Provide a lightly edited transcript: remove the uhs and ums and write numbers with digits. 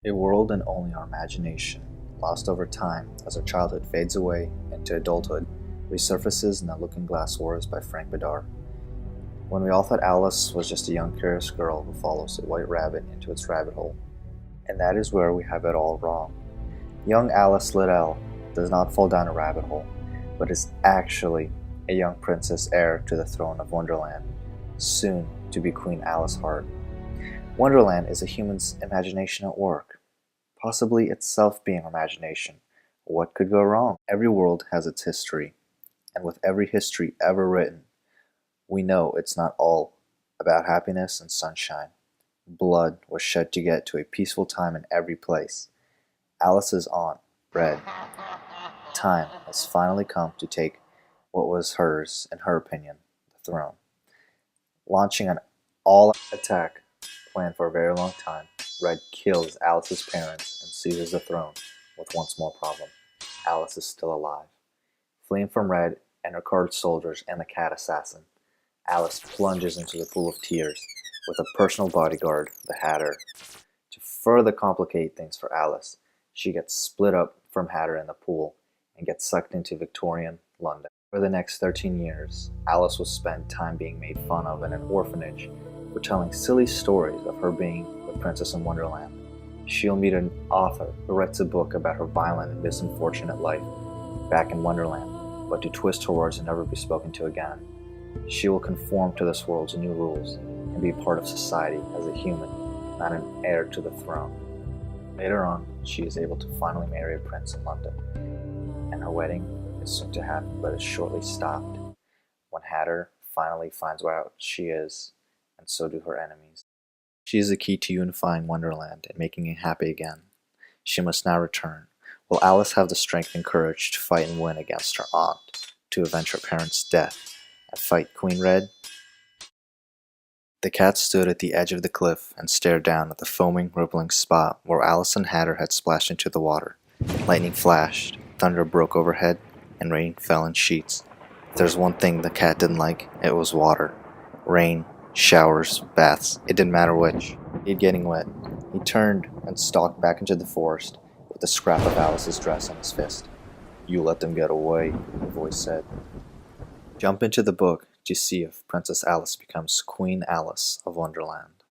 A world in only our imagination, lost over time as our childhood fades away into adulthood, resurfaces in The Looking Glass Wars by Frank Bedard. When we all thought Alice was just a young curious girl who follows a white rabbit into its rabbit hole. And that is where we have it all wrong. Young Alice Liddell does not fall down a rabbit hole, but is actually a young princess heir to the throne of Wonderland, soon to be Queen Alice Hart. Wonderland is a human's imagination at work, possibly itself being imagination. What could go wrong? Every world has its history, and with every history ever written, we know it's not all about happiness and sunshine. Blood was shed to get to a peaceful time in every place. Alice's aunt, Red. Time has finally come to take what was hers, in her opinion, the throne. Launching an all-out attack planned for a very long time, Red kills Alice's parents and seizes the throne with one small problem. Alice is still alive. Fleeing from Red and her card soldiers and the cat assassin, Alice plunges into the pool of tears with a personal bodyguard, the Hatter. To further complicate things for Alice, she gets split up from Hatter in the pool and gets sucked into Victorian London. For the next 13 years, Alice will spend time being made fun of in an orphanage for telling silly stories of her being the princess in Wonderland. She'll meet an author who writes a book about her violent and misunfortunate life back in Wonderland, but to twist her words and never be spoken to again. She will conform to this world's new rules and be part of society as a human, not an heir to the throne. Later on, she is able to finally marry a prince in London, and her wedding is soon to happen but is shortly stopped when Hatter finally finds out she is, and so do her enemies. She is the key to unifying Wonderland and making it happy again. She must now return. Will Alice have the strength and courage to fight and win against her aunt, to avenge her parents' death, and fight Queen Red? The cat stood at the edge of the cliff and stared down at the foaming, rippling spot where Alice and Hatter had splashed into the water. Lightning flashed, thunder broke overhead, and rain fell in sheets. If there's one thing the cat didn't like, it was water. Rain, showers, baths, it didn't matter which. He'd getting wet. He turned and stalked back into the forest with the scrap of Alice's dress in his fist. "You let them get away," the voice said. Jump into the book to see if Princess Alice becomes Queen Alice of Wonderland.